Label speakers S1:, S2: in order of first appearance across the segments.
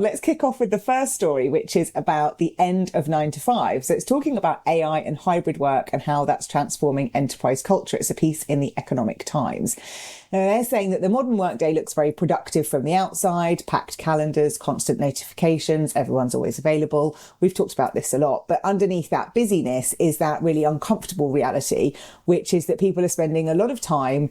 S1: Let's kick off with the first story, which is about the end of 9 to 5. So it's talking about AI and hybrid work and how that's transforming enterprise culture. It's a piece in the Economic Times. Now, they're saying that the modern workday looks very productive from the outside, packed calendars, constant notifications, everyone's always available. We've talked about this a lot, but underneath that busyness is that really uncomfortable reality, which is that people are spending a lot of time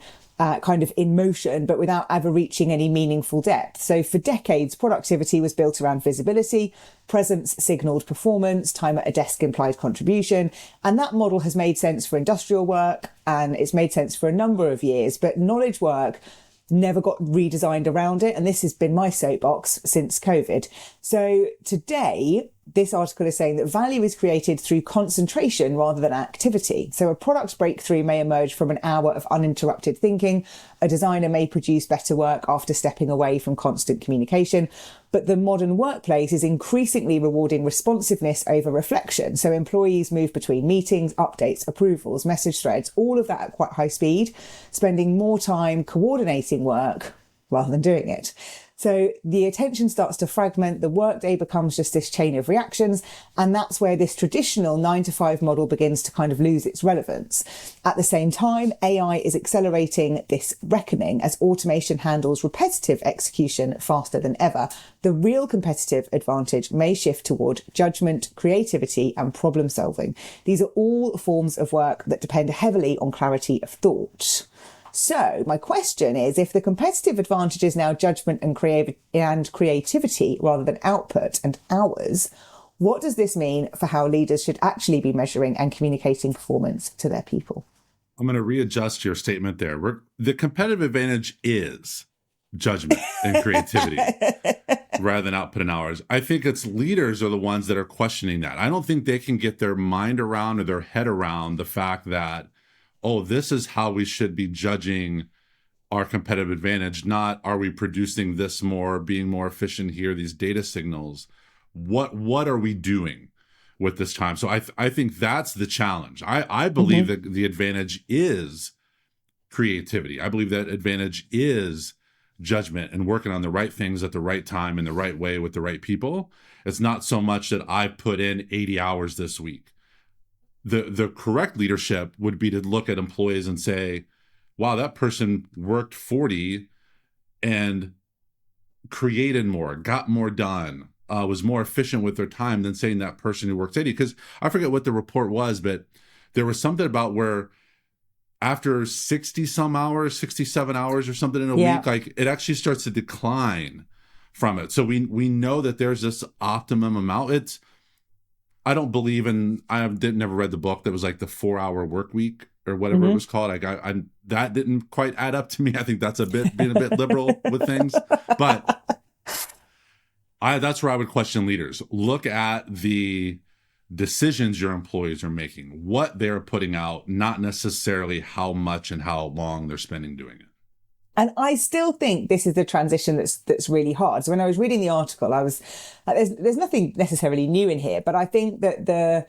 S1: kind of in motion, but without ever reaching any meaningful depth. So for decades, productivity was built around visibility, presence signalled performance, time at a desk implied contribution. And that model has made sense for industrial work and it's made sense for a number of years, but knowledge work never got redesigned around it. And this has been my soapbox since COVID. So today, this article is saying that value is created through concentration rather than activity. So a product breakthrough may emerge from an hour of uninterrupted thinking. A designer may produce better work after stepping away from constant communication. But the modern workplace is increasingly rewarding responsiveness over reflection. So employees move between meetings, updates, approvals, message threads, all of that at quite high speed, spending more time coordinating work rather than doing it. So the attention starts to fragment, the workday becomes just this chain of reactions, and that's where this traditional 9 to 5 model begins to kind of lose its relevance. At the same time, AI is accelerating this reckoning as automation handles repetitive execution faster than ever. The real competitive advantage may shift toward judgment, creativity, and problem solving. These are all forms of work that depend heavily on clarity of thought. So my question is, if the competitive advantage is now judgment and creativity rather than output and hours, what does this mean for how leaders should actually be measuring and communicating performance to their people?
S2: I'm going to readjust your statement there. The competitive advantage is judgment and creativity rather than output and hours. I think it's leaders are the ones that are questioning that. I don't think they can get their mind around or their head around the fact that, oh, this is how we should be judging our competitive advantage, not are we producing this more, being more efficient here, these data signals. What are we doing with this time? So I think that's the challenge. I believe that the advantage is creativity. I believe that advantage is judgment and working on the right things at the right time in the right way with the right people. It's not so much that I put in 80 hours this week. The correct leadership would be to look at employees and say, wow, that person worked 40 and created more, got more done, was more efficient with their time than saying that person who works 80. Because I forget what the report was, but there was something about where after 60 some hours, 67 hours or something in a week, like it actually starts to decline from it. So we know that there's this optimum amount. I don't believe in, never read the book that was like the 4-hour work week or whatever it was called. That didn't quite add up to me. I think that's being a bit liberal with things, but that's where I would question leaders. Look at the decisions your employees are making, what they're putting out, not necessarily how much and how long they're spending doing it.
S1: And I still think this is the transition that's really hard. So when I was reading the article, I was there's nothing necessarily new in here, but I think that the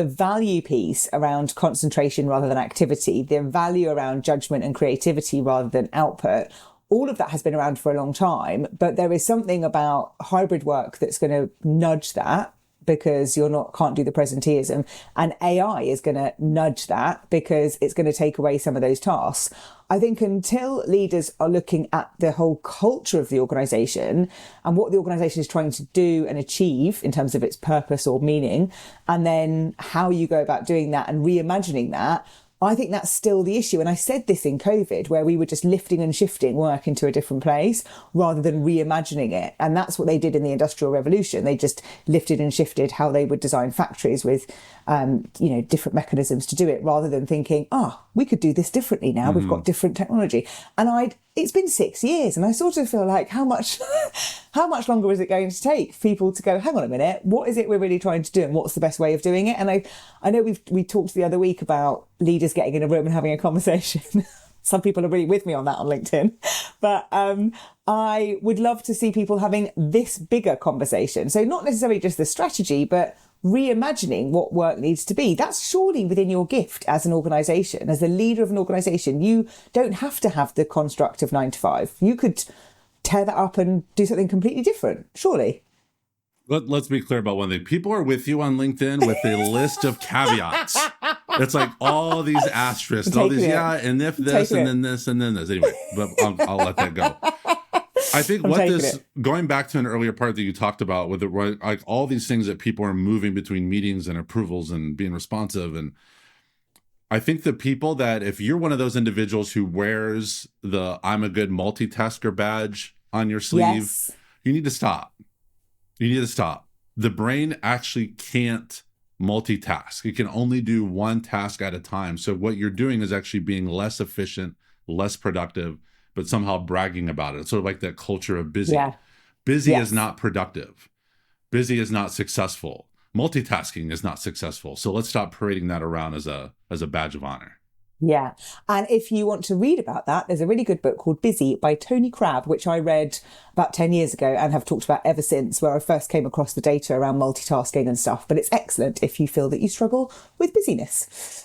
S1: value piece around concentration rather than activity, the value around judgment and creativity rather than output, all of that has been around for a long time. But there is something about hybrid work that's going to nudge that, because can't do the presenteeism, and AI is going to nudge that because it's going to take away some of those tasks. I think until leaders are looking at the whole culture of the organization and what the organization is trying to do and achieve in terms of its purpose or meaning, and then how you go about doing that and reimagining that, I think that's still the issue. And I said this in COVID, where we were just lifting and shifting work into a different place rather than reimagining it. And that's what they did in the Industrial Revolution. They just lifted and shifted how they would design factories with, different mechanisms to do it, rather than thinking, we could do this differently now. We've got different technology. And it's been 6 years, and I sort of feel like how much longer is it going to take people to go, hang on a minute, what is it we're really trying to do, and what's the best way of doing it? And I know we talked the other week about leaders getting in a room and having a conversation. Some people are really with me on that on LinkedIn, but I would love to see people having this bigger conversation. So not necessarily just the strategy, but reimagining what work needs to be. That's surely within your gift as an organisation, as the leader of an organisation. You don't have to have the construct of 9 to 5. You could tear that up and do something completely different, surely.
S2: Let's be clear about one thing. People are with you on LinkedIn with a list of caveats. It's like all these asterisks, all these, and if this, and then this, and then this. Anyway, but I'll let that go. I think going back to an earlier part that you talked about with like all these things that people are moving between meetings and approvals and being responsive. And I think the people that, if you're one of those individuals who wears the I'm a good multitasker badge on your sleeve, you need to stop. You need to stop. The brain actually can't multitask. It can only do one task at a time. So what you're doing is actually being less efficient, less productive, but somehow bragging about it. It's sort of like that culture of busy. Yeah. Busy is not productive. Busy is not successful. Multitasking is not successful. So let's stop parading that around as a badge of honor.
S1: Yeah. And if you want to read about that, there's a really good book called Busy by Tony Crabb, which I read about 10 years ago and have talked about ever since, where I first came across the data around multitasking and stuff. But it's excellent if you feel that you struggle with busyness.